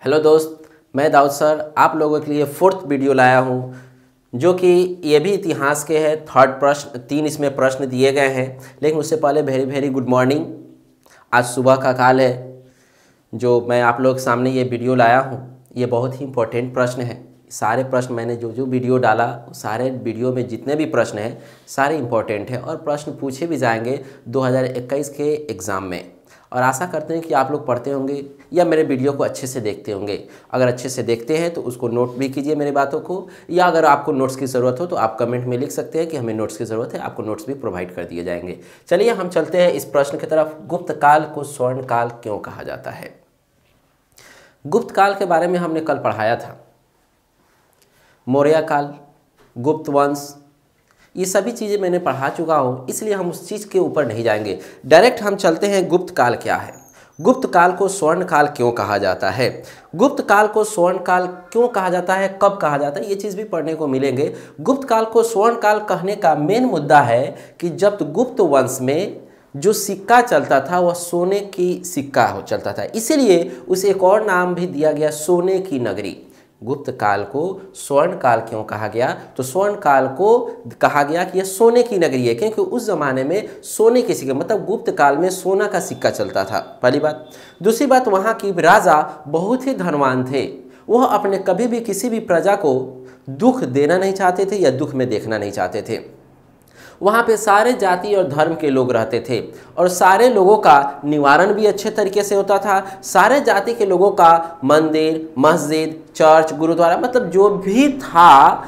Hello दोस्त, मैं Dawood sir आप लोगों के लिए फोर्थ वीडियो लाया हूँ, जो कि ये भी इतिहास के है। थर्ड प्रश्न, 3 इसमें प्रश्न दिए गए हैं। लेकिन उससे पहले वेरी वेरी गुड मॉर्निंग। आज सुबह का काल है जो मैं आप लोगों के सामने ये वीडियो लाया हूँ। ये बहुत ही इंपॉर्टेंट प्रश्न है। सारे प्रश्न मैंने जो वीडियो डाला, सारे वीडियो में जितने भी प्रश्न हैं सारे इंपॉर्टेंट हैं और प्रश्न पूछे भी जाएंगे 2021 के एग्ज़ाम में। और आशा करते हैं कि आप लोग पढ़ते होंगे या मेरे वीडियो को अच्छे से देखते होंगे। अगर अच्छे से देखते हैं तो उसको नोट भी कीजिए मेरी बातों को, या अगर आपको नोट्स की ज़रूरत हो तो आप कमेंट में लिख सकते हैं कि हमें नोट्स की ज़रूरत है, आपको नोट्स भी प्रोवाइड कर दिए जाएंगे। चलिए हम चलते हैं इस प्रश्न की तरफ। गुप्त काल को स्वर्ण काल क्यों कहा जाता है? गुप्त काल के बारे में हमने कल पढ़ाया था। मौर्य काल, गुप्त वंश, ये सभी चीज़ें मैंने पढ़ा चुका हूँ, इसलिए हम उस चीज़ के ऊपर नहीं जाएंगे। डायरेक्ट हम चलते हैं गुप्त काल क्या है। गुप्त काल को स्वर्ण काल क्यों कहा जाता है? गुप्त काल को स्वर्ण काल क्यों कहा जाता है, कब कहा जाता है, ये चीज़ भी पढ़ने को मिलेंगे। गुप्त काल को स्वर्ण काल कहने का मेन मुद्दा है कि जब गुप्त वंश में जो सिक्का चलता था वह सोने की सिक्का हो चलता था, इसीलिए उसे एक और नाम भी दिया गया, सोने की नगरी। गुप्त काल को स्वर्ण काल क्यों कहा गया? तो स्वर्ण काल को कहा गया कि यह सोने की नगरी है, क्योंकि उस ज़माने में सोने के सिक्के, मतलब गुप्त काल में सोना का सिक्का चलता था, पहली बात। दूसरी बात, वहाँ की राजा बहुत ही धनवान थे। वह अपने कभी भी किसी भी प्रजा को दुख देना नहीं चाहते थे या दुख में देखना नहीं चाहते थे। वहाँ पे सारे जाति और धर्म के लोग रहते थे और सारे लोगों का निवारण भी अच्छे तरीके से होता था। सारे जाति के लोगों का मंदिर, मस्जिद, चर्च, गुरुद्वारा, मतलब जो भी था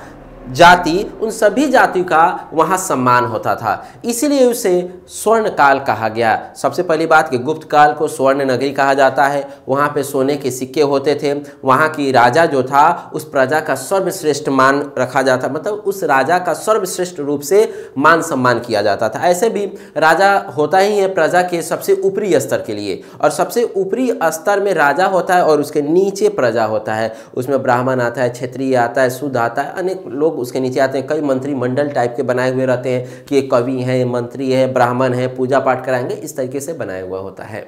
जाति, उन सभी जातियों का वहाँ सम्मान होता था, इसीलिए उसे स्वर्ण काल कहा गया। सबसे पहली बात कि गुप्त काल को स्वर्ण नगरी कहा जाता है। वहाँ पे सोने के सिक्के होते थे। वहाँ की राजा जो था उस प्रजा का सर्वश्रेष्ठ मान रखा जाता, मतलब उस राजा का सर्वश्रेष्ठ रूप से मान सम्मान किया जाता था। ऐसे भी राजा होता ही है प्रजा के सबसे ऊपरी स्तर के लिए, और सबसे ऊपरी स्तर में राजा होता है और उसके नीचे प्रजा होता है। उसमें ब्राह्मण आता है, क्षत्रिय आता है, शूद्र आता है, अनेक लोग उसके नीचे आते हैं। कई मंत्रिमंडल टाइप के बनाए हुए रहते हैं कि कवि है, मंत्री है, ब्राह्मण है, पूजा पाठ कराएंगे, इस तरीके से बनाया हुआ होता है।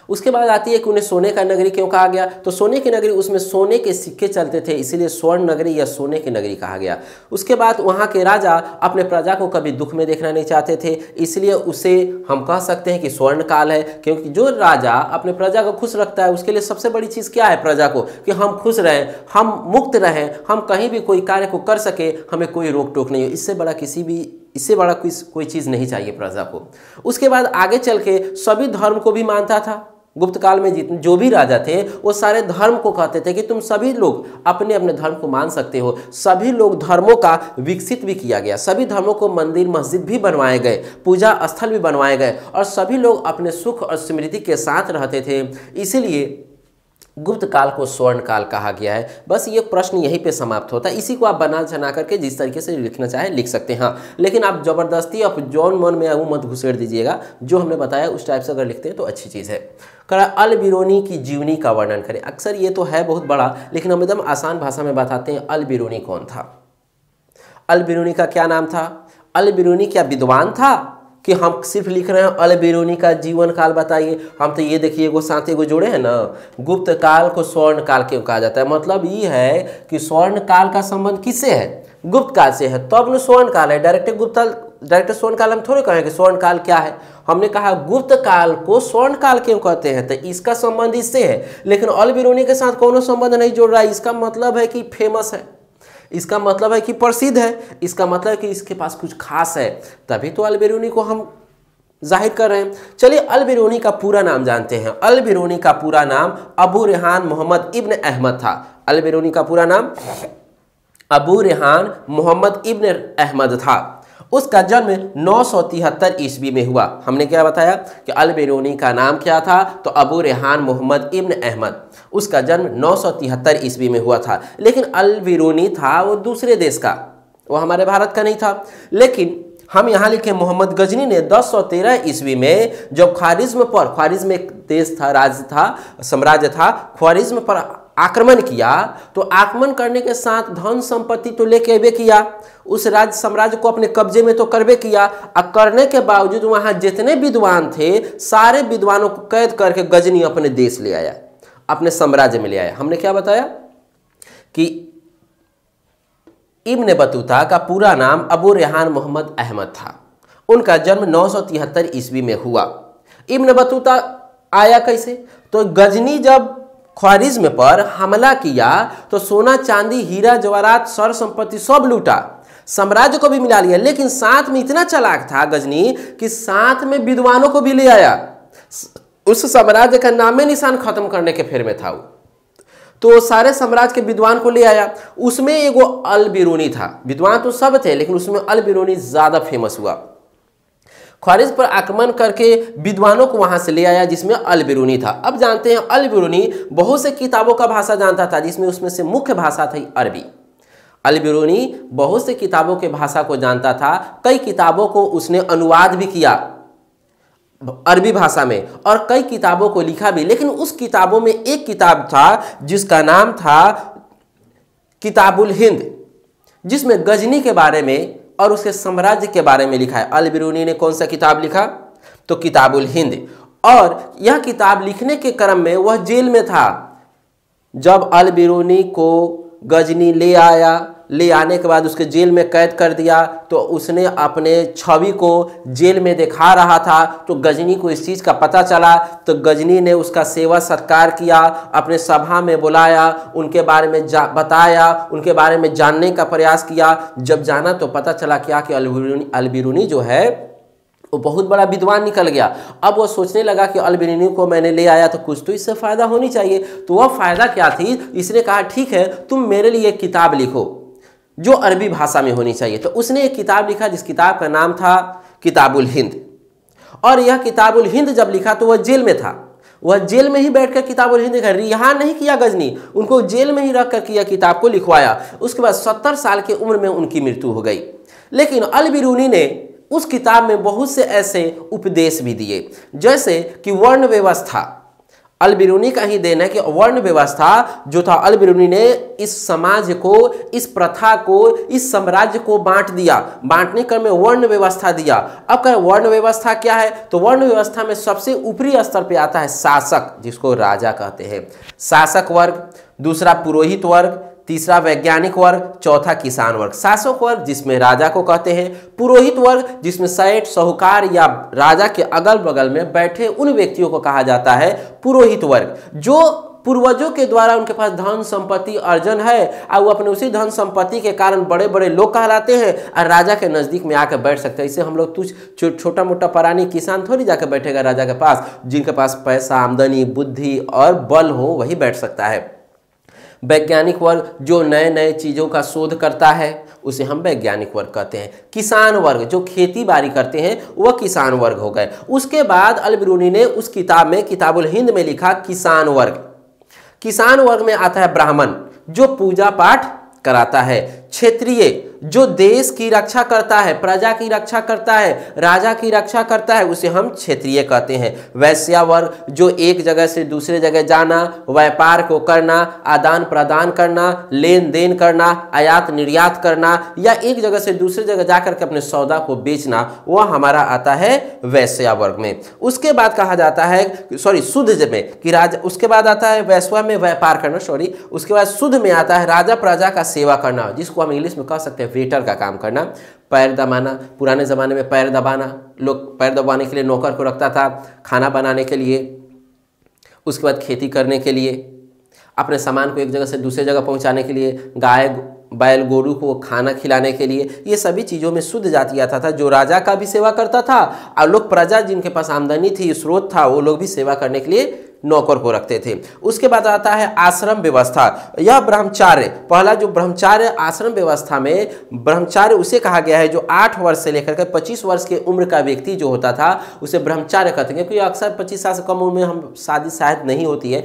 उसके बाद आती है कि उन्हें सोने का नगरी क्यों कहा गया? तो सोने की नगरी, उसमें सोने के सिक्के चलते थे, इसीलिए स्वर्ण नगरी या सोने की नगरी कहा गया। उसके बाद वहाँ के राजा अपने प्रजा को कभी दुख में देखना नहीं चाहते थे, इसलिए उसे हम कह सकते हैं कि स्वर्ण काल है। क्योंकि जो राजा अपने प्रजा को खुश रखता है, उसके लिए सबसे बड़ी चीज़ क्या है प्रजा को? कि हम खुश रहें, हम मुक्त रहें, हम कहीं भी कोई कार्य को कर सके, हमें कोई रोक टोक नहीं हो। इससे बड़ा कोई चीज़ नहीं चाहिए प्रजा को। उसके बाद आगे चल के सभी धर्म को भी मानता था। गुप्त काल में जितने जो भी राजा थे वो सारे धर्म को कहते थे कि तुम सभी लोग अपने अपने धर्म को मान सकते हो। सभी लोग धर्मों का विकसित भी किया गया, सभी धर्मों को मंदिर मस्जिद भी बनवाए गए, पूजा स्थल भी बनवाए गए, और सभी लोग अपने सुख और समृद्धि के साथ रहते थे। इसीलिए गुप्त काल को स्वर्ण काल कहा गया है। बस ये प्रश्न यहीं पे समाप्त होता है। इसी को आप बना चना करके जिस तरीके से लिखना चाहे लिख सकते हैं, हाँ, लेकिन आप जबरदस्ती आप जौन मन में वो मत घुसेड़ दीजिएगा। जो हमने बताया उस टाइप से अगर लिखते हैं तो अच्छी चीज़ है। करा अल बिरूनी की जीवनी का वर्णन करें। अक्सर ये तो है बहुत बड़ा, लेकिन हम एकदम आसान भाषा में बताते हैं। अल बिरूनी कौन था? अल बिरूनी का क्या नाम था? अल बिरूनी क्या विद्वान था कि हम सिर्फ लिख रहे हैं अल बिरूनी का जीवन काल बताइए? हम तो ये देखिए एगो साथ एगो जोड़े हैं ना, गुप्त काल को स्वर्ण काल क्यों कहा जाता है? मतलब ये है कि स्वर्ण काल का संबंध किससे है? गुप्त काल से है, तब न स्वर्ण काल है। डायरेक्ट स्वर्ण काल हम थोड़े कहेंगे स्वर्ण काल क्या है। हमने कहा गुप्त काल को स्वर्ण काल क्यों कहते हैं, तो इसका संबंध इससे है। लेकिन अल बिरूनी के साथ कोनो संबंध नहीं जोड़ रहा है। इसका मतलब है कि फेमस है, इसका मतलब है कि प्रसिद्ध है, इसका मतलब है कि इसके पास कुछ खास है, तभी तो अल बिरूनी को हम जाहिर कर रहे हैं। चलिए अल बिरूनी का पूरा नाम जानते हैं। अल बिरूनी का पूरा नाम अबू रेहान मोहम्मद इब्न अहमद था। अल बिरूनी का पूरा नाम अबू रेहान मोहम्मद इब्न अहमद था। उसका जन्म 973 ईस्वी में हुआ। हमने क्या बताया कि अल बिरूनी का नाम क्या था? तो अबू रेहान मोहम्मद इब्न अहमद। उसका जन्म 973 ईस्वी में हुआ था। लेकिन अल बिरूनी था वो दूसरे देश का, वो हमारे भारत का नहीं था। लेकिन हम यहाँ लिखे मोहम्मद गजनी ने 1013 ईस्वी में जब ख्वारिज्म एक देश था, राज्य था, साम्राज्य था, ख्वारिज्म पर आक्रमण किया, तो आक्रमण करने के साथ धन संपत्ति तो लेके अबे किया, उस राज्य साम्राज्य को अपने कब्जे में तो करबे किया, और करने के बावजूद वहाँ जितने विद्वान थे सारे विद्वानों को कैद करके गजनी अपने देश ले आया। अपने साम्राज्य में ले आया। हमने क्या बताया कि इब्न बतूता का पूरा नाम अबू रेहान मोहम्मद अहमद था। उनका जन्म 973 ईस्वी में हुआ। इब्न बतूता आया कैसे? तो गजनी जब ख्वारिज्म पर हमला किया तो सोना चांदी हीरा जवाहरात सर संपत्ति सब लूटा, साम्राज्य को भी मिला लिया, लेकिन साथ में इतना चालाक था गजनी कि साथ में विद्वानों को भी ले आया। उस साम्राज्य का नामे निशान खत्म करने के फेर में था वो। तो सारे साम्राज्य के विद्वान को ले आया। उसमें एगो अल बिरूनी था। विद्वान तो सब थे लेकिन उसमें अल बिरूनी ज्यादा फेमस हुआ। ख्वारिज पर आक्रमण करके विद्वानों को वहां से ले आया जिसमें अल बिरूनी था। अब जानते हैं अल बिरूनी बहुत से किताबों का भाषा जानता था, जिसमें उसमें से मुख्य भाषा थी अरबी। अल बिरूनी बहुत से किताबों के भाषा को जानता था। कई किताबों को उसने अनुवाद भी किया अरबी भाषा में और कई किताबों को लिखा भी। लेकिन उस किताबों में एक किताब था जिसका नाम था किताबुल हिंद, जिसमें गजनी के बारे में और उसके साम्राज्य के बारे में लिखा है। अल बिरूनी ने कौन सा किताब लिखा? तो किताबुल हिंद। और यह किताब लिखने के क्रम में वह जेल में था। जब अल बिरूनी को गजनी ले आया, ले आने के बाद उसके जेल में कैद कर दिया, तो उसने अपने छवि को जेल में दिखा रहा था। तो गजनी को इस चीज़ का पता चला, तो गजनी ने उसका सेवा सत्कार किया, अपने सभा में बुलाया, उनके बारे में बताया, उनके बारे में जानने का प्रयास किया। जब जाना तो पता चला क्या कि अल बिरूनी जो है वो बहुत बड़ा विद्वान निकल गया। अब वो सोचने लगा कि अल बिरूनी को मैंने ले आया तो कुछ तो इससे फ़ायदा होनी चाहिए। तो वह फ़ायदा क्या थी? इसने कहा ठीक है तुम मेरे लिए एक किताब लिखो जो अरबी भाषा में होनी चाहिए। तो उसने एक किताब लिखा जिस किताब का नाम था किताबुल हिंद। और यह किताबुल हिंद जब लिखा तो वह जेल में था। वह जेल में ही बैठकर किताबुल हिंद का रिहा नहीं किया गजनी, उनको जेल में ही रखकर किया किताब को लिखवाया। उसके बाद 70 साल की उम्र में उनकी मृत्यु हो गई। लेकिन अल बिरूनी ने उस किताब में बहुत से ऐसे उपदेश भी दिए, जैसे कि वर्ण व्यवस्था। अल बिरूनी का ही देना है कि वर्ण व्यवस्था जो था, अल बिरूनी ने इस समाज को, इस प्रथा को, इस साम्राज्य को बांट दिया। बांटने क्रम में वर्ण व्यवस्था दिया। अब क्या वर्ण व्यवस्था क्या है? तो वर्ण व्यवस्था में सबसे ऊपरी स्तर पे आता है शासक, जिसको राजा कहते हैं, शासक वर्ग। दूसरा पुरोहित वर्ग, तीसरा वैज्ञानिक वर्ग, चौथा किसान वर्ग। शासक वर्ग जिसमें राजा को कहते हैं, पुरोहित वर्ग जिसमें सेठ, साहूकार या राजा के अगल बगल में बैठे उन व्यक्तियों को कहा जाता है पुरोहित वर्ग, जो पूर्वजों के द्वारा उनके पास धन संपत्ति अर्जन है और वो अपने उसी धन संपत्ति के कारण बड़े बड़े लोग कहलाते हैं और राजा के नज़दीक में आकर बैठ सकते हैं। इसे हम लोग तुझ छोटा मोटा परानी किसान थोड़ी जाकर बैठेगा राजा के पास। जिनके पास पैसा, आमदनी, बुद्धि और बल हो वही बैठ सकता है। वैज्ञानिक वर्ग जो नए नए चीज़ों का शोध करता है उसे हम वैज्ञानिक वर्ग कहते हैं। किसान वर्ग जो खेती बाड़ी करते हैं वह किसान वर्ग हो गए। उसके बाद अल बिरूनी ने उस किताब में किताबुल हिंद में लिखा किसान वर्ग। किसान वर्ग में आता है ब्राह्मण जो पूजा पाठ कराता है, क्षेत्रीय जो देश की रक्षा करता है, प्रजा की रक्षा करता है, राजा की रक्षा करता है, उसे हम क्षेत्रीय कहते हैं। वैश्या वर्ग जो एक जगह से दूसरे जगह जाना, व्यापार को करना, आदान प्रदान करना, लेन देन करना, आयात निर्यात करना या एक जगह से दूसरे जगह जाकर के अपने सौदा को बेचना, वह हमारा आता है वैश्या वर्ग में। उसके बाद कहा जाता है शुद्ध में कि राजा, उसके बाद आता है वैश्या में व्यापार करना, उसके बाद शुद्ध में आता है राजा प्रजा का सेवा करना, जिसको हम इंग्लिश में कह सकते हैं वेटर का काम करना, पैर दबाना। पुराने ज़माने में पैर दबाना, लोग पैर दबाने के लिए नौकर को रखता था, खाना बनाने के लिए, उसके बाद खेती करने के लिए, अपने सामान को एक जगह से दूसरे जगह पहुंचाने के लिए, गाय बैल गोरू को खाना खिलाने के लिए। ये सभी चीज़ों में शुद्ध जाति आता था जो राजा का भी सेवा करता था और लोग प्रजा जिनके पास आमदनी थी, स्रोत था, वो लोग भी सेवा करने के लिए नौकर को रखते थे। उसके बाद आता है आश्रम व्यवस्था। यह ब्रह्मचार्य, पहला जो ब्रह्मचार्य आश्रम व्यवस्था में ब्रह्मचार्य उसे कहा गया है जो 8 वर्ष से लेकर के 25 वर्ष की उम्र का व्यक्ति जो होता था उसे ब्रह्मचार्य कहते हैं, क्योंकि अक्सर 25 साल से कम उम्र में हम शादी शायद नहीं होती है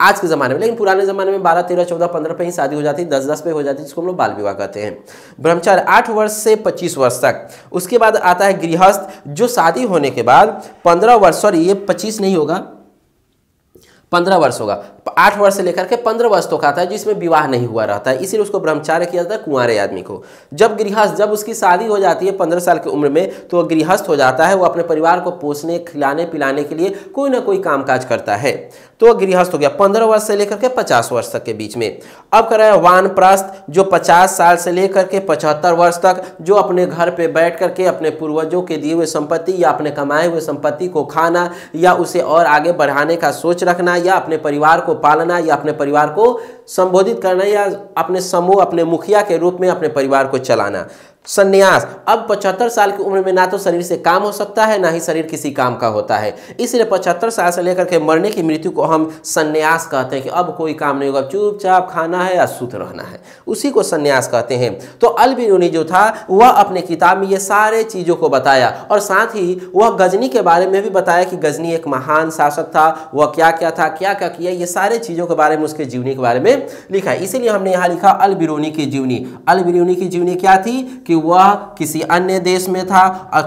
आज के ज़माने में, लेकिन पुराने ज़माने में 12, 13, 14, 15 पे ही शादी हो जाती, 10 पे हो जाती, जिसको हम लोग बाल विवाह कहते हैं। ब्रह्मचार्य 8 वर्ष से 25 वर्ष तक। उसके बाद आता है गृहस्थ जो शादी होने के बाद 15 वर्ष, ये 25 नहीं होगा, 15 वर्ष होगा, 8 वर्ष से लेकर के 15 वर्ष तक आता है जिसमें विवाह नहीं हुआ रहता है, इसीलिए उसको ब्रह्मचार्य किया जाता है कुंवारे आदमी को। जब गृहस्थ, जब उसकी शादी हो जाती है 15 साल की उम्र में तो वह गृहस्थ हो जाता है, वो अपने परिवार को पोसने, खिलाने पिलाने के लिए कोई ना कोई कामकाज करता है। तो वह गृहस्थ हो गया 15 वर्ष से लेकर के 50 वर्ष तक के बीच में। अब कर रहा है वानप्रस्थ, जो 50 साल से लेकर के 75 वर्ष तक, जो अपने घर पे बैठ करके अपने पूर्वजों के दिए हुए संपत्ति या अपने कमाए हुए संपत्ति को खाना या उसे और आगे बढ़ाने का सोच रखना या अपने परिवार को पालना या अपने परिवार को संबोधित करना या अपने समूह, अपने मुखिया के रूप में अपने परिवार को चलाना। संन्यास, अब 75 साल की उम्र में ना तो शरीर से काम हो सकता है ना ही शरीर किसी काम का होता है, इसलिए 75 साल से लेकर के मरने की मृत्यु को हम संन्यास कहते हैं कि अब कोई काम नहीं होगा, चुपचाप खाना है या सुत रहना है, उसी को संन्यास कहते हैं। तो अल बिरूनी जो था वह अपने किताब में ये सारे चीज़ों को बताया और साथ ही वह गजनी के बारे में भी बताया कि गजनी एक महान शासक था, वह क्या क्या था, क्या क्या किया, ये सारे चीज़ों के बारे में, उसके जीवनी के बारे में लिखा है। इसीलिए हमने यहाँ लिखा अल बिरूनी की जीवनी। अल बिरूनी की जीवनी क्या थी कि वह किसी अन्य देश में था और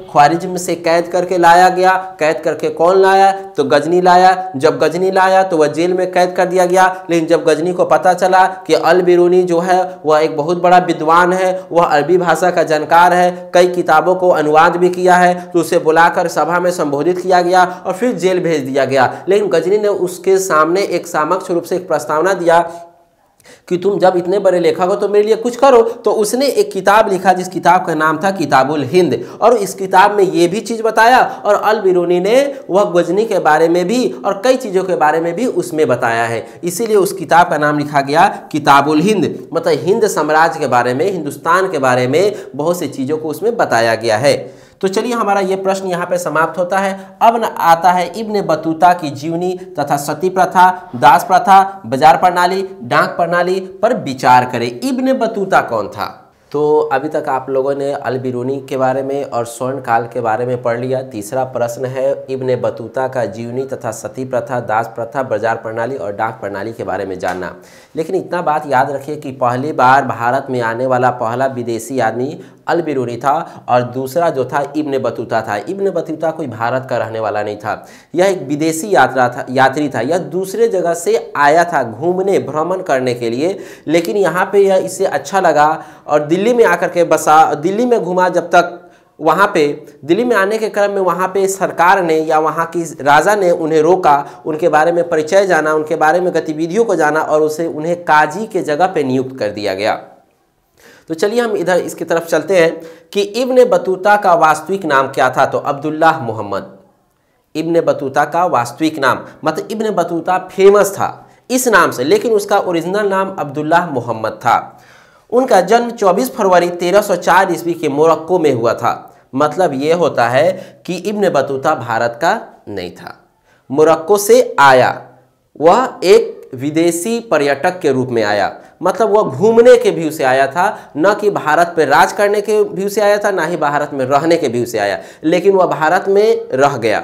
ख्वारिज्म से कैद करके लाया गया। कैद करके कौन लाया? तो गजनी लाया। जब गजनी लाया तो वह जेल में कैद कर दिया गया, लेकिन जब गजनी को पता चला कि अल बिरूनी जो है वह एक बहुत बड़ा विद्वान है, वह अरबी भाषा का जानकार है, कई किताबों को अनुवाद भी किया है, तो उसे बुलाकर सभा में संबोधित किया गया और फिर जेल भेज दिया गया। लेकिन गजनी ने उसके सामने एक सामक्ष रूप से एक प्रस्तावना दिया कि तुम जब इतने बड़े लेखक हो तो मेरे लिए कुछ करो। तो उसने एक किताब लिखा जिस किताब का नाम था किताबुल हिंद, और इस किताब में ये भी चीज़ बताया और अल बिरूनी ने वह गजनी के बारे में भी और कई चीज़ों के बारे में भी उसमें बताया है, इसीलिए उस किताब का नाम लिखा गया किताबुल हिंद। मतलब हिंद साम्राज्य के बारे में, हिंदुस्तान के बारे में बहुत सी चीज़ों को उसमें बताया गया है। तो चलिए हमारा ये प्रश्न यहाँ पे समाप्त होता है। अब न आता है इब्न बतूता की जीवनी तथा सती प्रथा, दास प्रथा, बाजार प्रणाली, डाक प्रणाली पर विचार करें। इब्न बतूता कौन था? तो अभी तक आप लोगों ने अल बिरूनी के बारे में और स्वर्ण काल के बारे में पढ़ लिया। तीसरा प्रश्न है इब्न बतूता का जीवनी तथा सती प्रथा, दास प्रथा, बाजार प्रणाली और डाक प्रणाली के बारे में जानना। लेकिन इतना बात याद रखिए कि पहली बार भारत में आने वाला पहला विदेशी आदमी अल बिरूनी था और दूसरा जो था इब्न बतूता था। इब्न बतूता कोई भारत का रहने वाला नहीं था, यह एक विदेशी यात्री था। यह दूसरे जगह से आया था घूमने, भ्रमण करने के लिए, लेकिन यहाँ पे यह इसे अच्छा लगा और दिल्ली में आकर के बसा। दिल्ली में घुमा जब तक, वहाँ पे दिल्ली में आने के क्रम में वहाँ पे सरकार ने या वहाँ की राजा ने उन्हें रोका, उनके बारे में परिचय जाना, उनके बारे में गतिविधियों को जाना और उन्हें काजी के जगह पे नियुक्त कर दिया गया। तो चलिए हम इधर इसकी तरफ चलते हैं कि इब्न बतूता का वास्तविक नाम क्या था। तो अब्दुल्लाह मोहम्मद, इब्न बतूता का वास्तविक नाम, मतलब इब्न बतूता फेमस था इस नाम से, लेकिन उसका ओरिजिनल नाम अब्दुल्लाह मोहम्मद था। उनका जन्म 24 फरवरी 1304 ईस्वी के मोरक्को में हुआ था। मतलब ये होता है कि इब्न बतूता भारत का नहीं था, मोरक्को से आया। वह एक विदेशी पर्यटक के रूप में आया, मतलब वह घूमने के व्यू से आया था, न कि भारत पर राज करने के व्यू से आया था, ना ही भारत में रहने के व्यू से आया, लेकिन वह भारत में रह गया।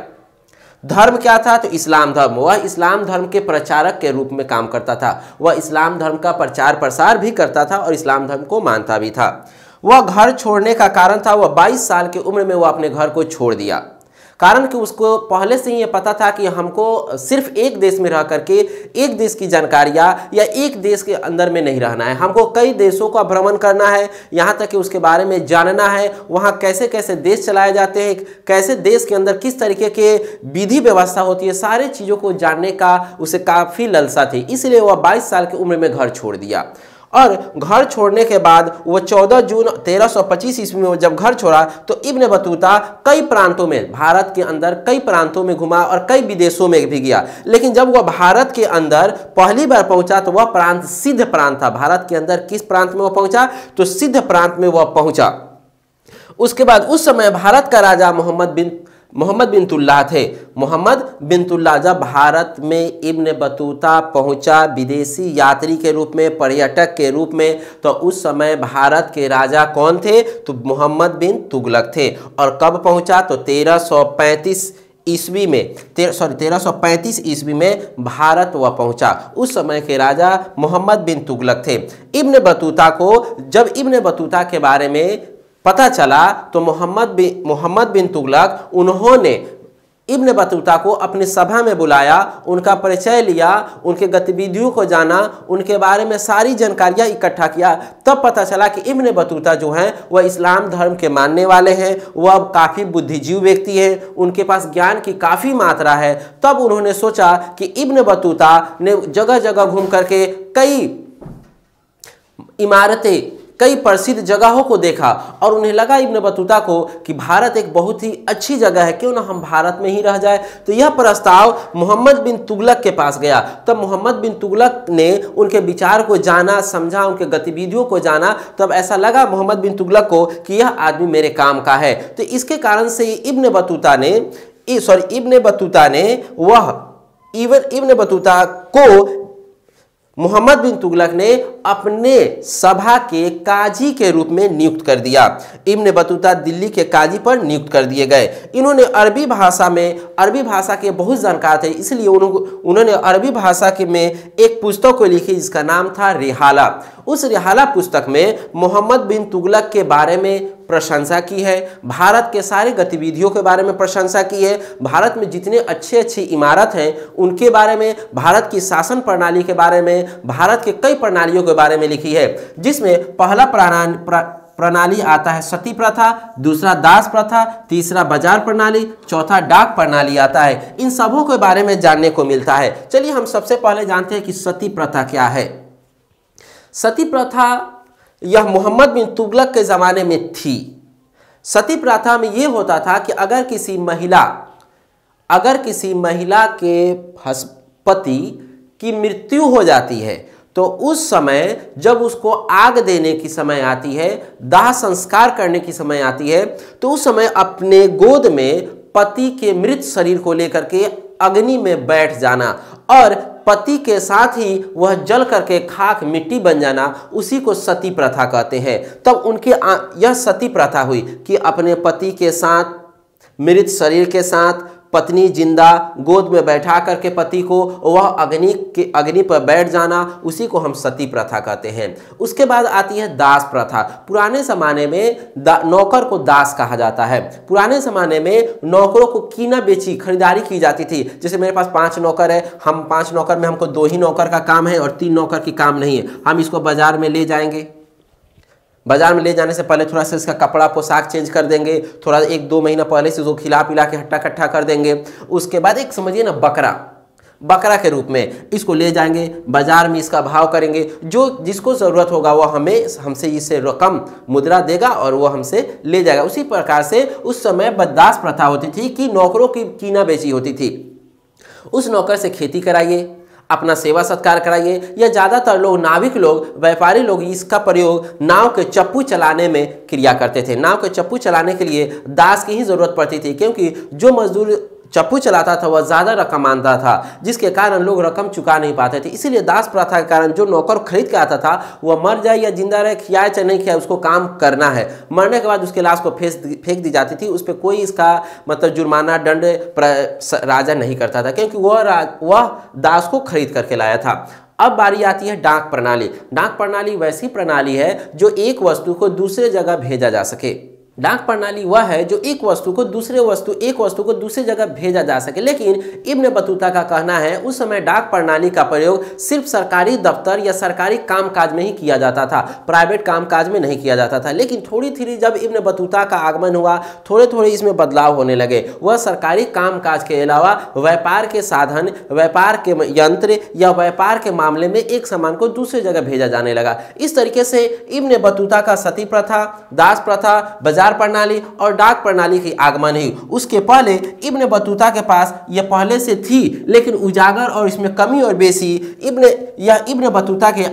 धर्म क्या था? तो इस्लाम धर्म। वह इस्लाम धर्म के प्रचारक के रूप में काम करता था। वह इस्लाम धर्म का प्रचार प्रसार भी करता था और इस्लाम धर्म को मानता भी था। वह घर छोड़ने का कारण था, वह 22 साल की उम्र में वह अपने घर को छोड़ दिया। कारण कि उसको पहले से ही ये पता था कि हमको सिर्फ एक देश में रह करके एक देश की जानकारियाँ या एक देश के अंदर में नहीं रहना है, हमको कई देशों का भ्रमण करना है, यहाँ तक कि उसके बारे में जानना है, वहाँ कैसे कैसे देश चलाए जाते हैं, कैसे देश के अंदर किस तरीके के विधि व्यवस्था होती है, सारी चीज़ों को जानने का उसे काफ़ी लालसा थी। इसलिए वह 22 साल की उम्र में घर छोड़ दिया। और घर छोड़ने के बाद वो 14 जून 1325 ईस्वी में जब घर छोड़ा तो इब्न बतूता कई प्रांतों में, भारत के अंदर कई प्रांतों में घुमा और कई विदेशों में भी गया। लेकिन जब वह भारत के अंदर पहली बार पहुंचा तो वह प्रांत सिंध प्रांत था। भारत के अंदर किस प्रांत में वह पहुंचा? तो सिंध प्रांत में वह पहुंचा। उसके बाद उस समय भारत का राजा मोहम्मद बिन तुल्लाह थे। मोहम्मद बिन तुल्लाह जब भारत में इब्न बतूता पहुंचा विदेशी यात्री के रूप में, पर्यटक के रूप में, तो उस समय भारत के राजा कौन थे? तो मोहम्मद बिन तुगलक थे। और कब पहुंचा? तो 1335 ईस्वी में 1335 ईस्वी में भारत वह पहुंचा। उस समय के राजा मोहम्मद बिन तुगलक थे। इब्न बतूता को जब इब्न बतूता के बारे में पता चला तो मोहम्मद बिन तुगलक उन्होंने इब्न बतूता को अपनी सभा में बुलाया, उनका परिचय लिया, उनके गतिविधियों को जाना, उनके बारे में सारी जानकारियां इकट्ठा किया। तब पता चला कि इब्न बतूता जो हैं वह इस्लाम धर्म के मानने वाले हैं, वह काफ़ी बुद्धिजीवी व्यक्ति हैं, उनके पास ज्ञान की काफ़ी मात्रा है। तब उन्होंने सोचा कि इब्न बतूता ने जगह जगह घूम करके कई इमारतें, कई प्रसिद्ध जगहों को देखा और उन्हें लगा इब्न बतूता को कि भारत एक बहुत ही अच्छी जगह है, क्यों ना हम भारत में ही रह जाए। तो यह प्रस्ताव मोहम्मद बिन तुगलक के पास गया। तब मोहम्मद बिन तुगलक ने उनके विचार को जाना, समझा, उनके गतिविधियों को जाना। तब ऐसा लगा मोहम्मद बिन तुगलक को कि यह आदमी मेरे काम का है। तो इसके कारण से इब्न बतूता को मोहम्मद बिन तुगलक ने अपने सभा के काजी के रूप में नियुक्त कर दिया। इब्न बतूता दिल्ली के काजी पर नियुक्त कर दिए गए। इन्होंने अरबी भाषा के बहुत जानकार थे, इसलिए उन्होंने अरबी भाषा में एक पुस्तक को लिखी जिसका नाम था रिहाला। उस रिहाला पुस्तक में मोहम्मद बिन तुगलक के बारे में प्रशंसा की है, भारत के सारी गतिविधियों के बारे में प्रशंसा की है, भारत में जितने अच्छी इमारत हैं उनके बारे में, भारत की शासन प्रणाली के बारे में, भारत के कई प्रणालियों के बारे में लिखी है, जिसमें पहला प्रणाली आता है सती प्रथा, दूसरा दास प्रथा, तीसरा बाजार प्रणाली, चौथा डाक प्रणाली आता है। इन सबों के बारे में जानने को मिलता है। चलिए हम सबसे पहले जानते हैं कि सती प्रथा क्या है। सती प्रथा यह मोहम्मद बिन तुगलक के ज़माने में थी। सती प्रथा में यह होता था कि अगर किसी महिला के पति की मृत्यु हो जाती है तो उस समय जब उसको आग देने की समय आती है, दाह संस्कार करने की समय आती है, तो उस समय अपने गोद में पति के मृत शरीर को लेकर के अग्नि में बैठ जाना और पति के साथ ही वह जल करके खाक मिट्टी बन जाना, उसी को सती प्रथा कहते हैं। तब उनके यह सती प्रथा हुई कि अपने पति के साथ, मृत शरीर के साथ पत्नी जिंदा गोद में बैठा करके पति को वह अग्नि पर बैठ जाना, उसी को हम सती प्रथा कहते हैं। उसके बाद आती है दास प्रथा। पुराने ज़माने में नौकर को दास कहा जाता है। पुराने ज़माने में नौकरों को कीना बेची खरीदारी की जाती थी। जैसे मेरे पास 5 नौकर है, हम 5 नौकर में हमको 2 ही नौकर का काम है और 3 नौकर की काम नहीं है। हम इसको बाजार में ले जाएंगे, बाजार में ले जाने से पहले थोड़ा सा इसका कपड़ा पोशाक चेंज कर देंगे, थोड़ा 1-2 महीना पहले से उसको खिला पिला के हट्टा कट्ठा कर देंगे। उसके बाद एक समझिए ना बकरा के रूप में इसको ले जाएंगे, बाजार में इसका भाव करेंगे, जो जिसको ज़रूरत होगा वो हमसे इससे रकम मुद्रा देगा और वो हमसे ले जाएगा। उसी प्रकार से उस समय दास प्रथा होती थी कि नौकरों की कीना बेची होती थी। उस नौकर से खेती कराइए, अपना सेवा सत्कार कराइए, या ज़्यादातर लोग नाविक लोग, व्यापारी लोग इसका प्रयोग नाव के चप्पू चलाने में क्रिया करते थे। नाव के चप्पू चलाने के लिए दास की ही ज़रूरत पड़ती थी, क्योंकि जो मजदूर चप्पू चलाता था वह ज़्यादा रकम मानता था, जिसके कारण लोग रकम चुका नहीं पाते थे। इसीलिए दास प्रथा के कारण जो नौकर खरीद के आता था वह मर जाए या जिंदा रहे, खियाए चाहे नहीं खियाए, उसको काम करना है। मरने के बाद उसके लाश को फेंक दी जाती थी। उस पर कोई इसका मतलब जुर्माना दंड राजा नहीं करता था, क्योंकि वह दास को खरीद करके लाया था। अब बारी आती है डाक प्रणाली। डाक प्रणाली वैसी प्रणाली है जो एक वस्तु को दूसरे जगह भेजा जा सके। डाक प्रणाली वह है जो एक वस्तु को दूसरे जगह भेजा जा सके। लेकिन इब्न बतूता का कहना है उस समय डाक प्रणाली का प्रयोग सिर्फ सरकारी दफ्तर या सरकारी कामकाज में ही किया जाता था, प्राइवेट कामकाज में नहीं किया जाता था। लेकिन थोड़ी थोड़ी जब इब्न बतूता का आगमन हुआ, थोड़े थोड़े इसमें बदलाव होने लगे। वह सरकारी कामकाज के अलावा व्यापार के साधन, व्यापार के यंत्र या व्यापार के मामले में एक सामान को दूसरी जगह भेजा जाने लगा। इस तरीके से इब्न बतूता का सती प्रथा, दास प्रथा, बाजार प्रणाली और डाक प्रणाली की आगमन हुई। उसके पहले इब्न बतूता के पास यह पहले से थी, लेकिन उजागर और इसमें कमी और बेसी इब्न बतूता के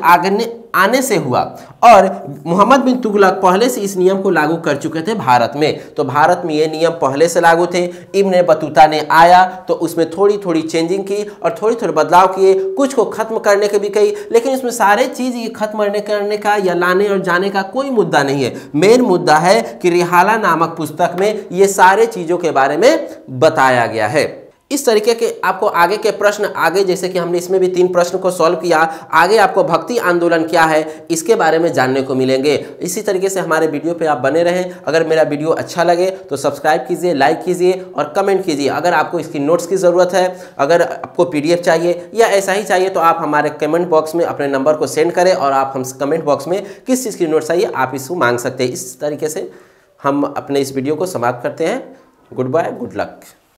आने से हुआ। और मोहम्मद बिन तुगलक पहले से इस नियम को लागू कर चुके थे भारत में, तो भारत में ये नियम पहले से लागू थे। इब्न बतूता ने आया तो उसमें थोड़ी थोड़ी चेंजिंग की और थोड़ी थोड़ी बदलाव किए, कुछ को खत्म करने के भी कही, लेकिन इसमें सारे चीज़ ये खत्म करने का या लाने और जाने का कोई मुद्दा नहीं है। मेन मुद्दा है कि रिहाला नामक पुस्तक में ये सारे चीज़ों के बारे में बताया गया है। इस तरीके के आपको आगे के प्रश्न, आगे जैसे कि हमने इसमें भी 3 प्रश्न को सॉल्व किया, आगे आपको भक्ति आंदोलन क्या है इसके बारे में जानने को मिलेंगे। इसी तरीके से हमारे वीडियो पे आप बने रहें। अगर मेरा वीडियो अच्छा लगे तो सब्सक्राइब कीजिए, लाइक कीजिए और कमेंट कीजिए। अगर आपको इसकी नोट्स की ज़रूरत है, अगर आपको PDF चाहिए या ऐसा ही चाहिए तो आप हमारे कमेंट बॉक्स में अपने नंबर को सेंड करें और आप हम कमेंट बॉक्स में किस चीज़ की नोट्स चाहिए आप इसको मांग सकते हैं। इस तरीके से हम अपने इस वीडियो को समाप्त करते हैं। Goodbye, good luck.